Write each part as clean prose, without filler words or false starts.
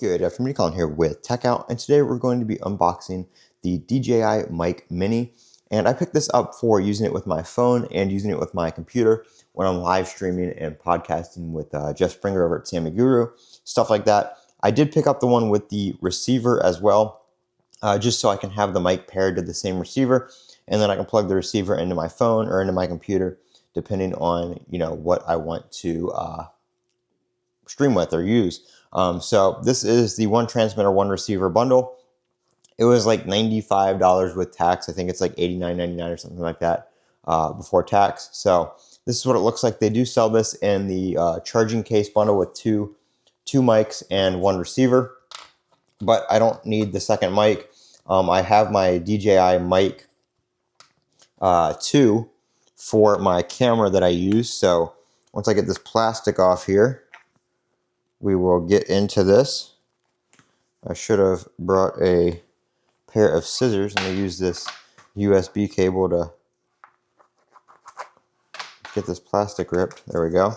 Good afternoon, Colin here with Techout, and today we're going to be unboxing the DJI Mic Mini. And I picked this up for using it with my phone and using it with my computer when I'm live streaming and podcasting with Jeff Springer over at Sammy Guru, stuff like that. I did pick up the one with the receiver as well, just so I can have the mic paired to the same receiver, and then I can plug the receiver into my phone or into my computer, depending on what I want to stream with or use. So this is the one transmitter, one receiver bundle. It was like $95 with tax. I think it's like $89.99 or something like that before tax. So this is what it looks like. They do sell this in the charging case bundle with two mics and one receiver, but I don't need the second mic. I have my DJI Mic 2 for my camera that I use. So once I get this plastic off here, we will get into this. I should have brought a pair of scissors. I'm going to use this USB cable to get this plastic ripped. There we go.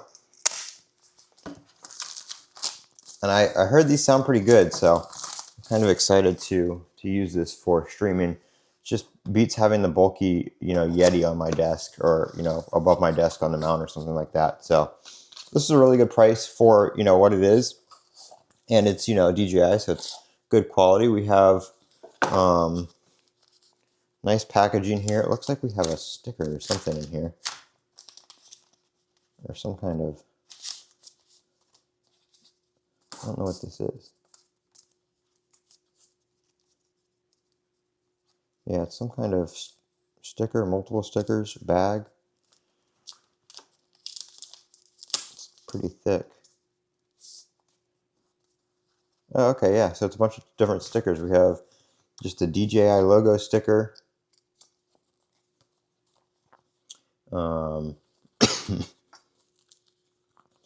And I heard these sound pretty good, so I'm kind of excited to use this for streaming. Just beats having the bulky, Yeti on my desk, or above my desk on the mount or something like that. So this is a really good price for what it is, and it's DJI, so it's good quality. We have nice packaging here. It looks like we have a sticker or something in here, or some kind of, I don't know what this is. Yeah, it's some kind of sticker, multiple stickers, bag. It's pretty thick. Oh, okay, yeah, so it's a bunch of different stickers. We have just a DJI logo sticker. Some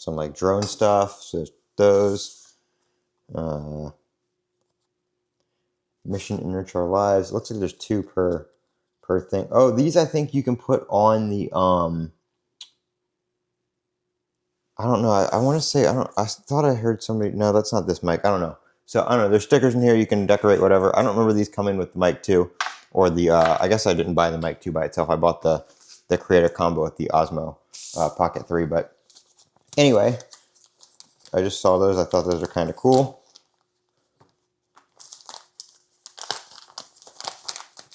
like drone stuff, so those. Mission Enrich Our Lives. It looks like there's two per thing. Oh, these I think you can put on the I don't know. I want to say I thought I heard somebody. No, that's not this mic. I don't know. So I don't know. There's stickers in here. You can decorate whatever. I don't remember these coming with the mic 2, or the. I guess I didn't buy the mic 2 by itself. I bought the Creator Combo with the Osmo Pocket 3. But anyway, I just saw those. I thought those are kind of cool.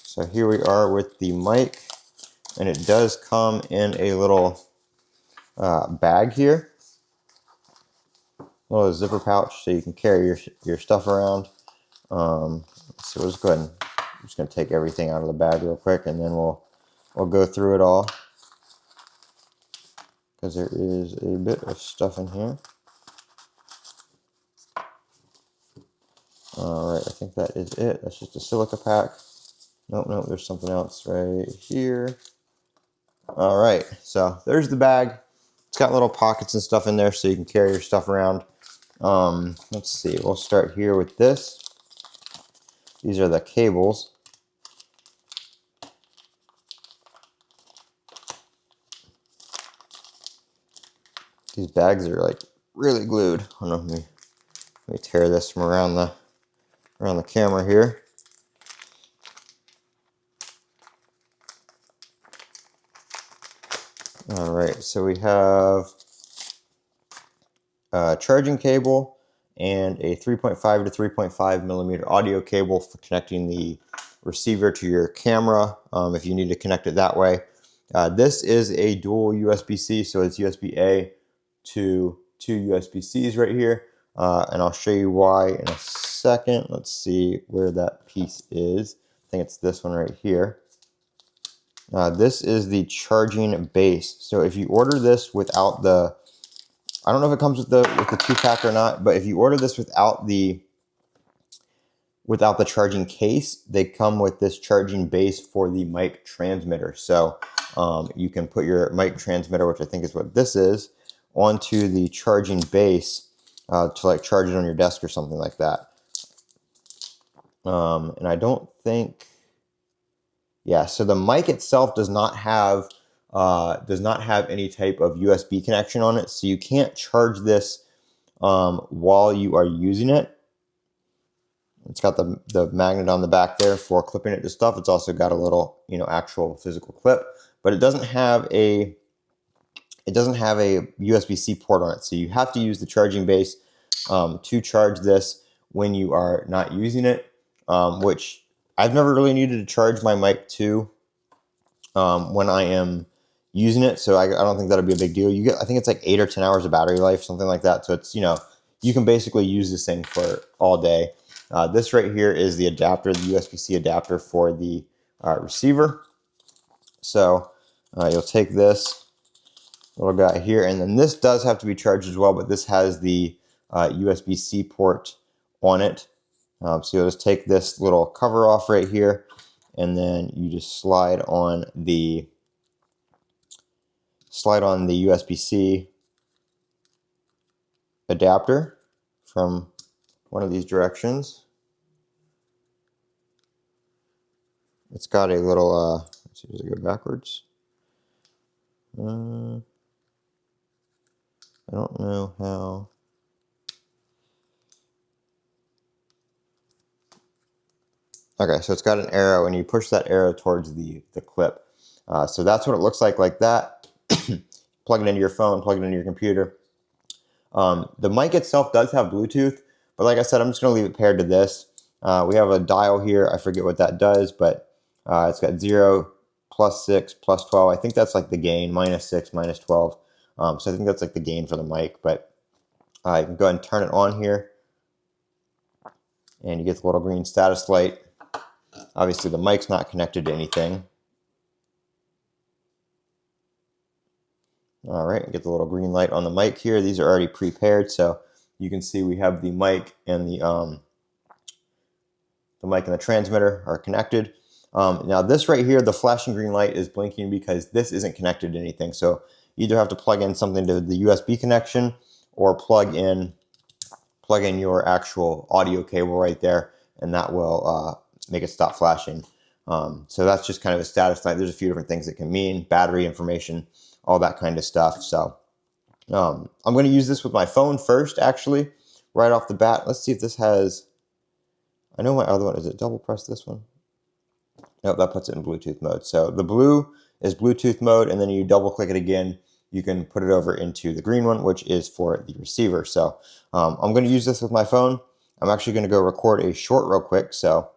So here we are with the mic, and it does come in a little bag here, a little zipper pouch, so you can carry your stuff around. So we'll just go ahead and I'm just going to take everything out of the bag real quick, and then we'll go through it all, because there is a bit of stuff in here. All right, I think that is it. That's just a silica pack. Nope, there's something else right here. All right, so there's the bag. It's got little pockets and stuff in there so you can carry your stuff around. Let's see, we'll start here with this. These are the cables. These bags are like really glued. I don't know, let me tear this from around the camera here. All right, so we have a charging cable and a 3.5 to 3.5 millimeter audio cable for connecting the receiver to your camera, if you need to connect it that way. This is a dual USB-C, so it's USB-A to two USB-Cs right here, and I'll show you why in a second. Let's see where that piece is. I think it's this one right here. This is the charging base. So if you order this without the, I don't know if it comes with the 2-pack or not, but if you order this without the charging case, they come with this charging base for the mic transmitter. So you can put your mic transmitter, which I think is what this is, onto the charging base to like charge it on your desk or something like that. And I don't think. Yeah, so the mic itself does not have any type of USB connection on it, so you can't charge this while you are using it. It's got the magnet on the back there for clipping it to stuff. It's also got a little, actual physical clip, but it doesn't have a USB-C port on it. So you have to use the charging base to charge this when you are not using it, which I've never really needed to charge my mic to when I am using it. So I don't think that'll be a big deal. I think it's like 8 or 10 hours of battery life, something like that. So it's, you can basically use this thing for all day. This right here is the adapter, the USB-C adapter for the receiver. So you'll take this little guy here, and then this does have to be charged as well, but this has the USB-C port on it. So you'll just take this little cover off right here, and then you just slide on the USB-C adapter from one of these directions. It's got a little, let's see, does it go backwards? I don't know how. Okay, so it's got an arrow, and you push that arrow towards the clip. So that's what it looks like that. Plug it into your phone, plug it into your computer. The mic itself does have Bluetooth, but like I said, I'm just going to leave it paired to this. We have a dial here. I forget what that does, but it's got 0, +6, +12. I think that's like the gain, -6, -12. So I think that's like the gain for the mic, but you can go ahead and turn it on here, and you get the little green status light. Obviously, the mic's not connected to anything. All right, get the little green light on the mic here. These are already prepared, so you can see we have the mic and the mic and the transmitter are connected. Now this right here, the flashing green light is blinking because this isn't connected to anything. So you either have to plug in something to the USB connection or plug in your actual audio cable right there, and that will make it stop flashing. So that's just kind of a status light. There's a few different things it can mean, battery information, all that kind of stuff. So I'm going to use this with my phone first, actually, right off the bat. Let's see if this has, I know my other one, is it double press this one? Nope, that puts it in Bluetooth mode. So the blue is Bluetooth mode, and then you double click it again, you can put it over into the green one, which is for the receiver. So I'm going to use this with my phone. I'm actually going to go record a short real quick. So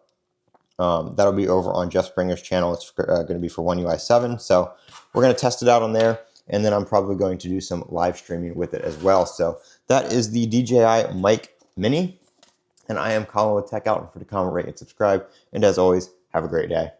that'll be over on Jeff Springer's channel. It's going to be for One UI 7. So we're going to test it out on there, and then I'm probably going to do some live streaming with it as well. So that is the DJI Mic Mini, and I am Colin with Techout. Don't forget to comment, rate, and subscribe. And as always, have a great day.